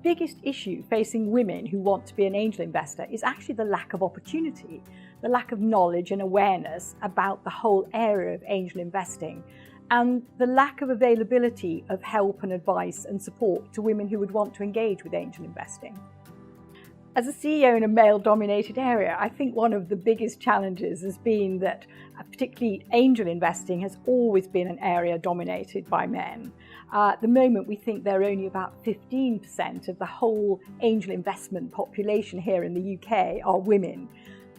biggest issue facing women who want to be an angel investor is actually the lack of opportunity, the lack of knowledge and awareness about the whole area of angel investing, and the lack of availability of help and advice and support to women who would want to engage with angel investing. As a CEO in a male-dominated area, I think one of the biggest challenges has been that particularly angel investing has always been an area dominated by men. At the moment, we think there are only about 15% of the whole angel investment population here in the UK are women.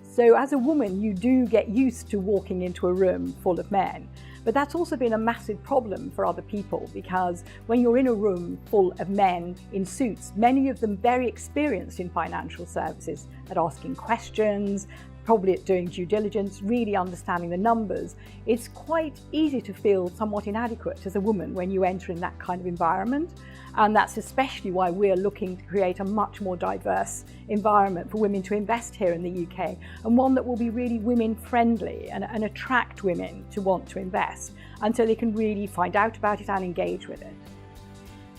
So as a woman, you do get used to walking into a room full of men. But that's also been a massive problem for other people, because when you're in a room full of men in suits, many of them very experienced in financial services, at asking questions, probably at doing due diligence, really understanding the numbers, it's quite easy to feel somewhat inadequate as a woman when you enter in that kind of environment. And that's especially why we're looking to create a much more diverse environment for women to invest here in the UK, and one that will be really women friendly and attract women to want to invest, and so they can really find out about it and engage with it.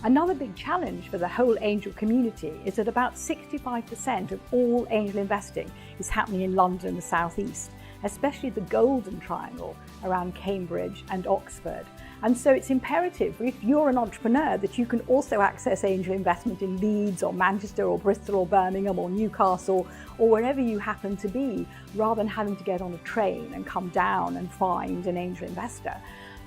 Another big challenge for the whole angel community is that about 65% of all angel investing is happening in London and the South East, especially the Golden Triangle around Cambridge and Oxford. And so it's imperative, if you're an entrepreneur, that you can also access angel investment in Leeds or Manchester or Bristol or Birmingham or Newcastle or wherever you happen to be, rather than having to get on a train and come down and find an angel investor.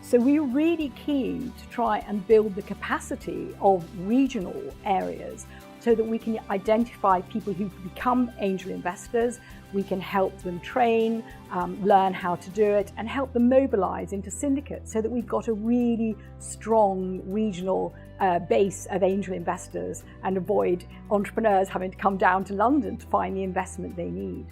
So we're really keen to try and build the capacity of regional areas so that we can identify people who become angel investors. We can help them train, learn how to do it, and help them mobilize into syndicates so that we've got a really strong regional base of angel investors and avoid entrepreneurs having to come down to London to find the investment they need.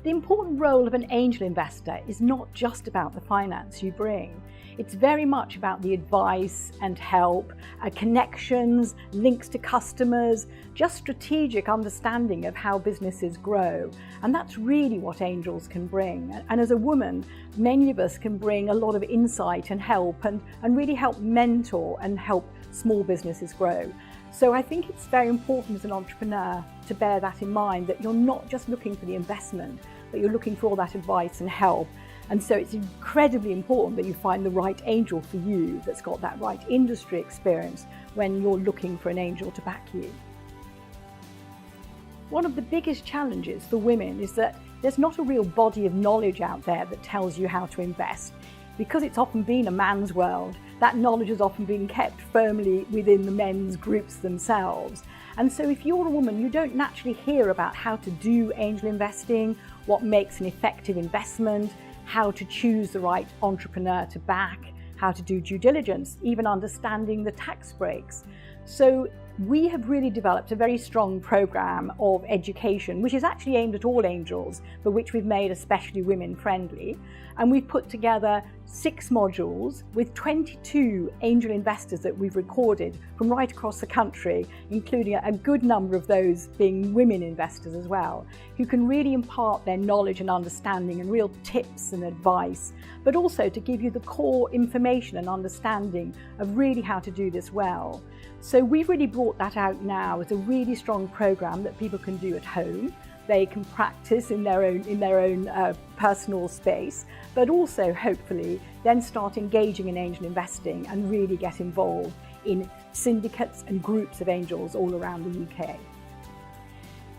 The important role of an angel investor is not just about the finance you bring. It's very much about the advice and help, connections, links to customers, just strategic understanding of how businesses grow. And that's really what angels can bring. And as a woman, many of us can bring a lot of insight and help and really help mentor and help small businesses grow. So I think it's very important as an entrepreneur to bear that in mind, that you're not just looking for the investment, but you're looking for all that advice and help. And so it's incredibly important that you find the right angel for you that's got that right industry experience when you're looking for an angel to back you. One of the biggest challenges for women is that there's not a real body of knowledge out there that tells you how to invest. Because it's often been a man's world, that knowledge has often been kept firmly within the men's groups themselves. And so if you're a woman, you don't naturally hear about how to do angel investing, what makes an effective investment, how to choose the right entrepreneur to back, how to do due diligence, even understanding the tax breaks. So we have really developed a very strong program of education, which is actually aimed at all angels, but which we've made especially women friendly. And we've put together 6 modules with 22 angel investors that we've recorded from right across the country, including a good number of those being women investors as well, who can really impart their knowledge and understanding and real tips and advice, but also to give you the core information and understanding of really how to do this well. So we've really brought that out now as a really strong program that people can do at home. They can practice in their own personal space, but also hopefully then start engaging in angel investing and really get involved in syndicates and groups of angels all around the UK.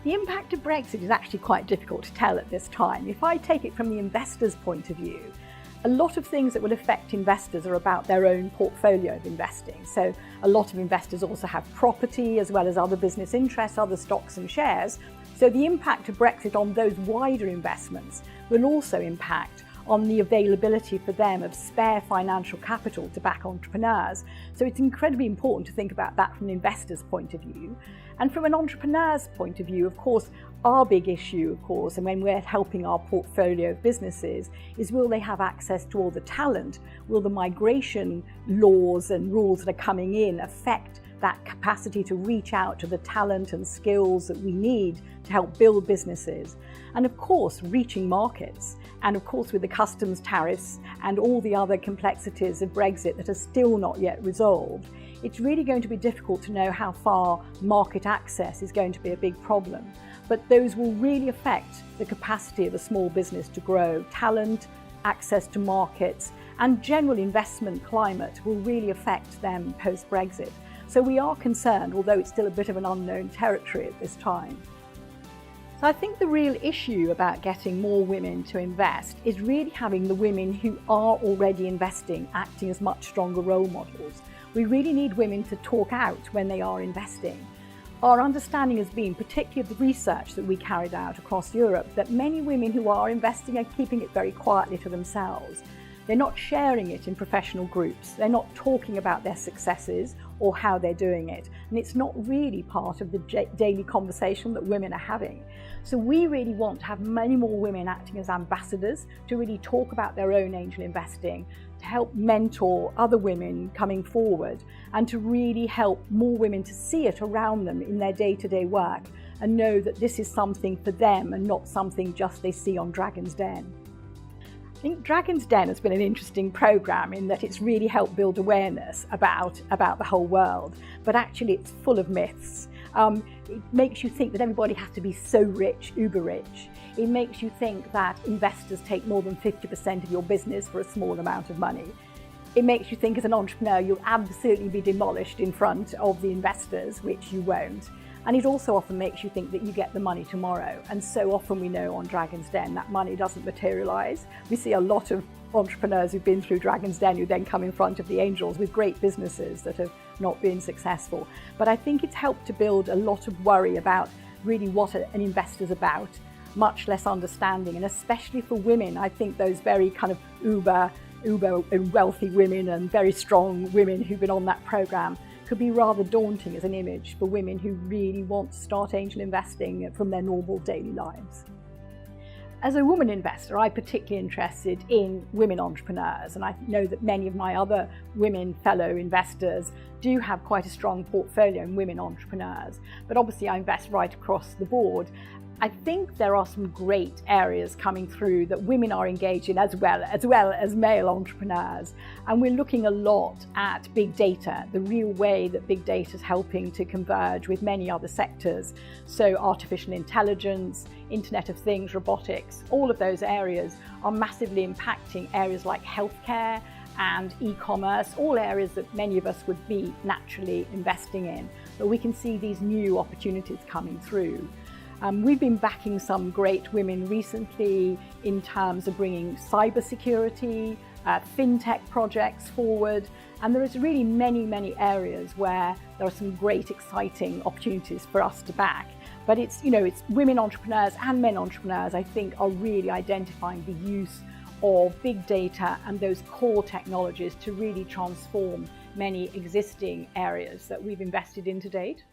The impact of Brexit is actually quite difficult to tell at this time. If I take it from the investor's point of view, a lot of things that will affect investors are about their own portfolio of investing. So a lot of investors also have property as well as other business interests, other stocks and shares. So the impact of Brexit on those wider investments will also impact on the availability for them of spare financial capital to back entrepreneurs. So it's incredibly important to think about that from an investor's point of view. And from an entrepreneur's point of view, of course, our big issue, of course, and when we're helping our portfolio of businesses, is will they have access to all the talent? Will the migration laws and rules that are coming in affect that capacity to reach out to the talent and skills that we need to help build businesses. And of course, reaching markets. And of course, with the customs tariffs and all the other complexities of Brexit that are still not yet resolved, it's really going to be difficult to know how far market access is going to be a big problem. But those will really affect the capacity of a small business to grow. Talent, access to markets, and general investment climate will really affect them post-Brexit. So we are concerned, although it's still a bit of an unknown territory at this time. So I think the real issue about getting more women to invest is really having the women who are already investing acting as much stronger role models. We really need women to talk out when they are investing. Our understanding has been, particularly of the research that we carried out across Europe, that many women who are investing are keeping it very quietly to themselves. They're not sharing it in professional groups. They're not talking about their successes or how they're doing it. And it's not really part of the daily conversation that women are having. So we really want to have many more women acting as ambassadors to really talk about their own angel investing, to help mentor other women coming forward, and to really help more women to see it around them in their day-to-day work and know that this is something for them and not something just they see on Dragon's Den. I think Dragon's Den has been an interesting programme in that it's really helped build awareness about the whole world, but actually it's full of myths. It makes you think that everybody has to be so rich, uber rich. It makes you think that investors take more than 50% of your business for a small amount of money. It makes you think as an entrepreneur you'll absolutely be demolished in front of the investors, which you won't. And it also often makes you think that you get the money tomorrow. And so often we know on Dragon's Den that money doesn't materialise. We see a lot of entrepreneurs who've been through Dragon's Den who then come in front of the angels with great businesses that have not been successful. But I think it's helped to build a lot of worry about really what an investor's about, much less understanding. And especially for women, I think those very kind of uber wealthy women and very strong women who've been on that programme could be rather daunting as an image for women who really want to start angel investing from their normal daily lives. As a woman investor, I'm particularly interested in women entrepreneurs, and I know that many of my other women fellow investors do have quite a strong portfolio in women entrepreneurs, but obviously I invest right across the board. I think there are some great areas coming through that women are engaged in as well as male entrepreneurs. And we're looking a lot at big data, the real way that big data is helping to converge with many other sectors. So artificial intelligence, Internet of Things, robotics, all of those areas are massively impacting areas like healthcare and e-commerce, all areas that many of us would be naturally investing in. But we can see these new opportunities coming through. We've been backing some great women recently in terms of bringing cybersecurity, fintech projects forward, and there is really many areas where there are some great exciting opportunities for us to back. But it's women entrepreneurs and men entrepreneurs, I think, are really identifying the use of big data and those core technologies to really transform many existing areas that we've invested in to date.